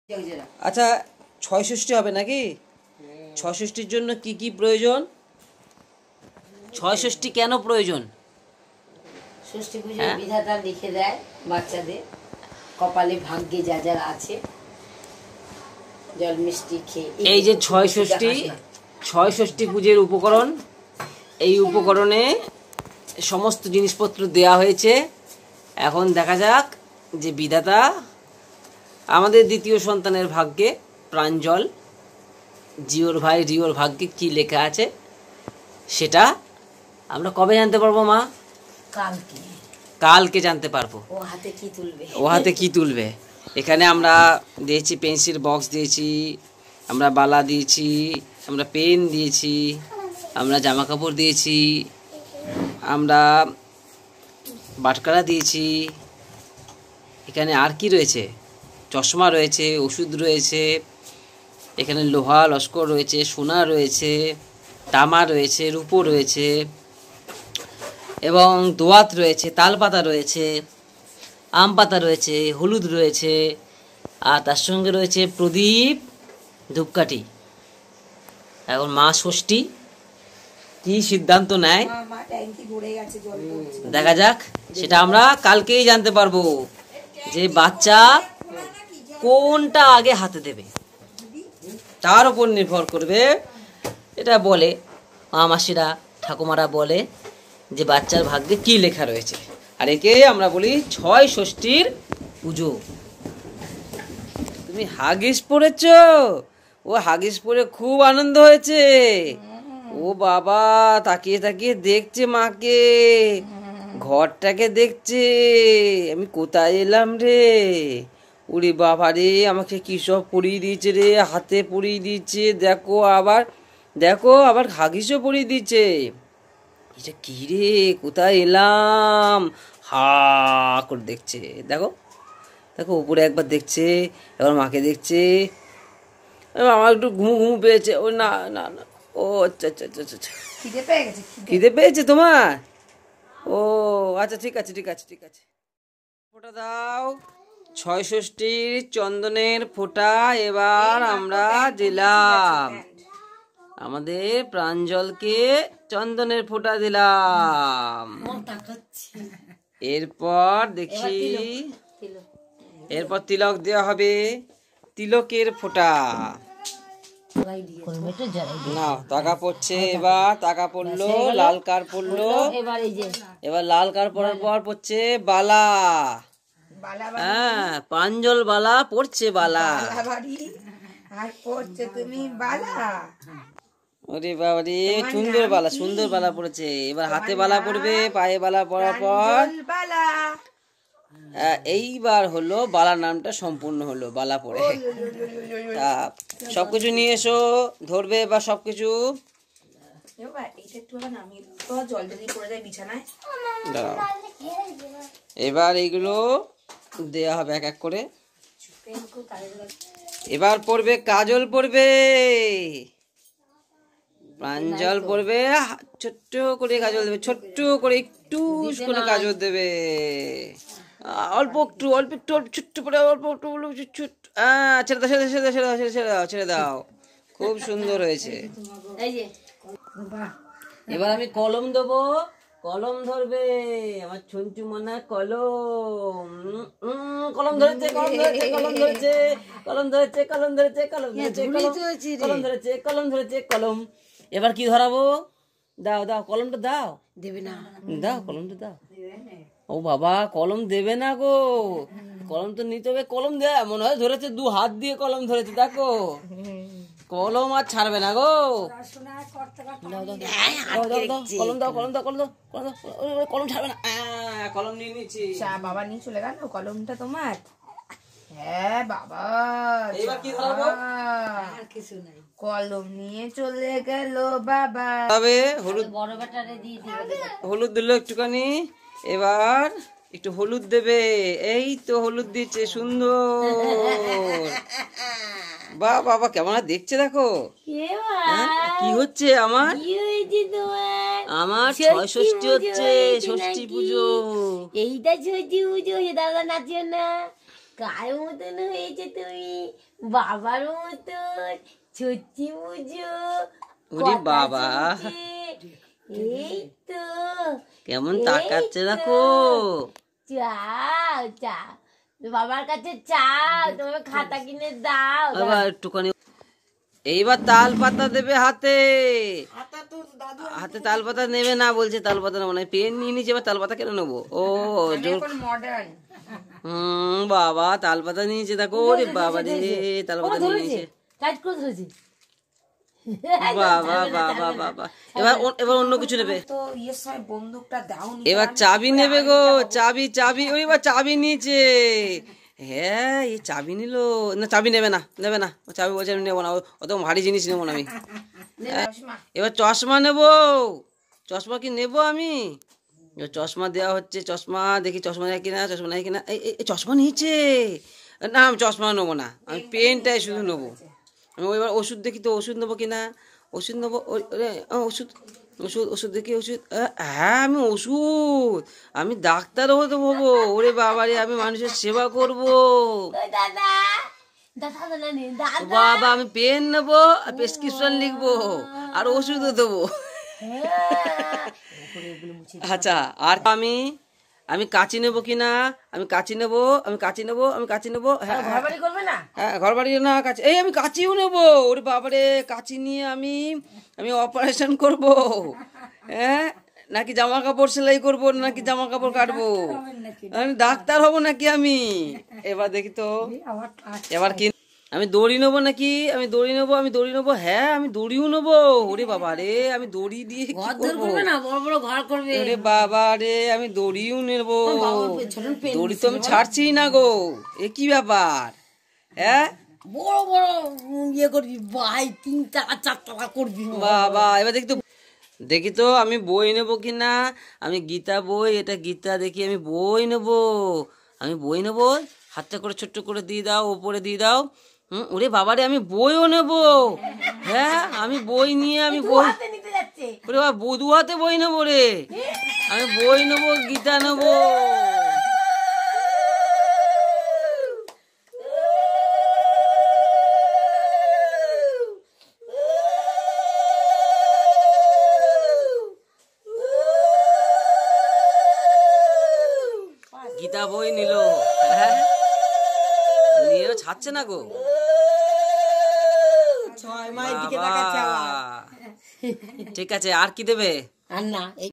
আচ্ছা, ছয় ষষ্ঠী হবে নাকি? ছয় ষষ্ঠীর জন্য কি কি প্রয়োজন? ছয় ষষ্ঠী কেন প্রয়োজন? ষষ্ঠী পুজোয় বিধাতা লিখে দেয় বাচ্চাদের কপালে ভাগ্যে যা যা আছে জল মিষ্টি খেয়ে। এই যে ছয় ষষ্ঠী পুজোর উপকরণ, এই উপকরণে সমস্ত জিনিসপত্র দেয়া হয়েছে। এখন দেখা যাক যে বিধাতা আমাদের দ্বিতীয় সন্তানের ভাগ্যে প্রাঞ্জল জিওর ভাই রিওর ভাগ্যে কি লেখা আছে সেটা আমরা কবে জানতে পারবো মা? কালকে জানতে পারবো। ও হাতে কি তুলবে? এখানে আমরা দিয়েছি পেন্সিল বক্স দিয়েছি, আমরা বালা দিয়েছি, আমরা পেন দিয়েছি, আমরা জামা কাপড় দিয়েছি, আমরা বাটখারা দিয়েছি। এখানে আর কি রয়েছে? চশমা রয়েছে, ওষুধ রয়েছে, এখানে লোহা লস্কর রয়েছে, সোনা রয়েছে, তামা রয়েছে, রূপো রয়েছে এবং দোয়াত রয়েছে, তাল পাতা রয়েছে, আম পাতা রয়েছে, হলুদ রয়েছে, আর তার সঙ্গে রয়েছে প্রদীপ, ধূপকাঠি। এখন মা ষষ্ঠী কি সিদ্ধান্ত নেয় দেখা যাক, সেটা আমরা কালকেই জানতে পারবো যে বাচ্চা কোনটা আগে হাতে দেবে, তার উপর নির্ভর করবে। এটা বলে মা মাসিরা ঠাকুমারা বলে যে বাচ্চার ভাগ্যে কি লেখা রয়েছে, আর একে আমরা বলি ছয় ষষ্ঠীর পুজো। তুমি হাগিস পরেছ? ও হাগিস পরে খুব আনন্দ হয়েছে। ও বাবা তাকিয়ে তাকিয়ে দেখছে মাকে, ঘরটাকে দেখছে, আমি কোথায় এলাম রে। উরি বাবা রে, আমাকে কি সব পরিয়ে দিয়েছে রে, হাতে পরিয়ে দিয়েছে, দেখো আবার হাগিসও পরিয়ে দিচ্ছে। এটা কি রে, কোথায় এলাম? হা করে দেখছে। দেখো দেখো উপরে একবার দেখছে, এবার মাকে দেখছে। আমার একটু ঘুমু পেয়েছে। ও না না না, ও আচ্ছা আচ্ছা আচ্ছা আচ্ছা, খিদে পেয়েছে তোমার? ও আচ্ছা, ঠিক আছে ঠিক আছে ঠিক আছে। ফোঁটা দাও, ছয় ষষ্ঠীর চন্দনের ফোঁটা এবার আমরা দিলাম। আমাদের প্রাঞ্জলকে চন্দনের ফোঁটা দিলাম। এরপর দেখি, এরপর তিলক দেওয়া হবে, তিলকের ফোঁটা। না টাকা পড়ছে, এবার টাকা পড়লো, লাল কার পড়লো, এবার লাল কার পড়ার পর পড়ছে বালা। হ্যাঁ, প্রাঞ্জল বালা পড়ছে, বালা আর পড়ছে তুমি বালা। ওরে বাবা রে, সুন্দর বালা, সুন্দর বালা পড়েছে। এবার হাতে বালা পড়বে, পায়ে বালা পড়ার পর এইবার হলো বালা নামটা সম্পূর্ণ হলো, বালা পড়ে। তা সবকিছু নিয়ে এসো, ধরবে এবার সবকিছু। এবার এইগুলো দেয়া হবে এক এক করে। এবার পড়বে কাজল, পড়বে প্রাঞ্জল, পড়বে ছোট্ট করে কাজল দেবে, ছোট্ট করে একটু করে কাজল দেবে, অল্প একটু অল্প একটু ছোট্ট করে অল্প একটু ছোট্ট। ছেড়ে দাও ছেড়ে দাও ছেড়ে দাও ছেড়ে দাও ছেড়ে দাও, খুব সুন্দর হয়েছে। এবার আমি কলম দেবো, কলম ধরবে আমার ছুঞ্চু মনা, কলম কলম ধরেছে, কলম ধরেছে, কলম ধরেছে, কলম ধরেছে, কলম ধরেছে, কলম ধরেছে, কলম ধরেছে, কলম ধরেছে, কলম। এবার কি ধরাবো? দাও দাও কলমটা দাও। দেবে না? দাও কলমটা দাও। ও বাবা, কলম দেবে না গো, কলম তো নিতে হবে। কলম দেয় মনে হয় ধরেছে, দু হাত দিয়ে কলম ধরেছে, দেখো কলম আর ছাড়বে না গো। কলম দাও, কলম দাও, কলম দাও, কলম ছাড়বে না। কলম নিয়ে নিচ্ছি। বাবা নিয়ে চলে গেল কলমটা তোমার। হ্যাঁ বাবা, এবার কি ধরাবো? কলম নিয়ে চলে গেল বাবা। হলুদ, হলুদ দিল একটুখানি। এবার একটু হলুদ দেবে, এই তো হলুদ দিচ্ছে, সুন্দর। বা বাবা কেমন দেখছে, দেখো কি হচ্ছে আমার, আমার ছয় ষষ্ঠী হচ্ছে, ষষ্ঠী পুজো। এইটা ষষ্ঠী পুজো, দাদা নাচিও না, কার মতন হয়েছে তুমি, বাবার মতন ছুটি পুজো ওরে বাবা এই তো কেমন তাকাচ্ছে দেখো। চাও চা বাবার কাছে চাও, তোমার খাতা কিনে দাও। আবার একটুখানি এইবার তাল পাতা দেবে হাতে, হাতে তাল পাতা নেবে না বলছে, তাল পাতা নেবো না, পেন নিয়ে নিচ্ছে, এবার তাল পাতা কেন নেবো? ও জোর বাবা তাল পাতা নিয়েছে দেখো, রে বাবা রে তাল পাতা নিয়ে নিয়েছে, টাইট করে ধরেছি। বাবা বাবা বাবা। এবার এবার অন্য কিছু নেবে, তো ইয়ের সময় বন্দুকটা দাওনি, এবার চাবি নেবে গো, চাবি চাবি, ওই এবার চাবি নিয়েছে। হ্যাঁ এই চাবি নিল না, চাবি নেবে না, নেবে না, চাবি বলছে আমি নেবো না, অত ভারী জিনিস নেবো না আমি। এবার চশমা নেবো, চশমা কি নেবো আমি? এবার চশমা দেওয়া হচ্ছে, চশমা দেখি চশমা নেয় কিনা, চশমা নেয় কিনা, এই চশমা নিয়েছে না, আমি চশমা নেবো না, আমি পেনটাই শুধু নেবো। আমি এবার ওষুধ দেখি তো, ওষুধ নেবো কিনা, ওষুধ নেবো, ওষুধ ওষুধ ওষুধ দেখি, ওষুধ, হ্যাঁ আমি ওষুধ, আমি ডাক্তারও হতে হবো, ওরে বাবারে আমি মানুষের সেবা করবো। বাবা আমি পেন নেবো, প্রেসক্রিপশন লিখবো, আর ওষুধও দেবো। আচ্ছা আর আমি কাঁচি নেবো কিনা, আমি কাঁচি নেবো, আমি কাঁচি নেবো, আমি কাঁচি নেবো, হ্যাঁ হ্যাঁ ঘর বাড়ি না কাঁচি, এই আমি কাঁচিও নেবো, ওরে বাবারে কাঁচি নিয়ে আমি অপারেশন করবো, হ্যাঁ নাকি জামা কাপড় সেলাই করবো, নাকি জামা কাপড় কাটবো, আমি ডাক্তার হবো নাকি আমি? এবার দেখি তো, এবার কি আমি দড়ি নেবো নাকি, আমি দড়ি নেবো, আমি দড়ি নেবো, হ্যাঁ আমি দড়িও নেবো, ওরে বাবা রে আমি দড়ি দিয়ে কি করবো, ওরে বাবা রে আমি দড়িও নেবো, দড়ি তো আমি ছাড়ছি না গো, এ কি ব্যাপার? হ্যাঁ বড় বড় ইয়ে করবি ভাই, 3 টাকা 4 টাকা করবি বাবা। এবার দেখি তো আমি বই নেবো কিনা, আমি গীতা বই, এটা গীতা, দেখি আমি বই নেবো, আমি বই নেবো, হাতটা করে ছোট্ট করে দিয়ে দাও, ওপরে দিয়ে দাও। ওরে বাবারে আমি বইও নেবো, হ্যাঁ আমি বই নিয়ে আমি বই, ওরে বাবা দু হাতে বই নেবো রে, আমি বই নেবো, গীতা নেবো। গীতা বই নিল, হ্যাঁ নিয়েও ছাড়ছে না গো, ঠিক আছে আর কি দেবে? আর না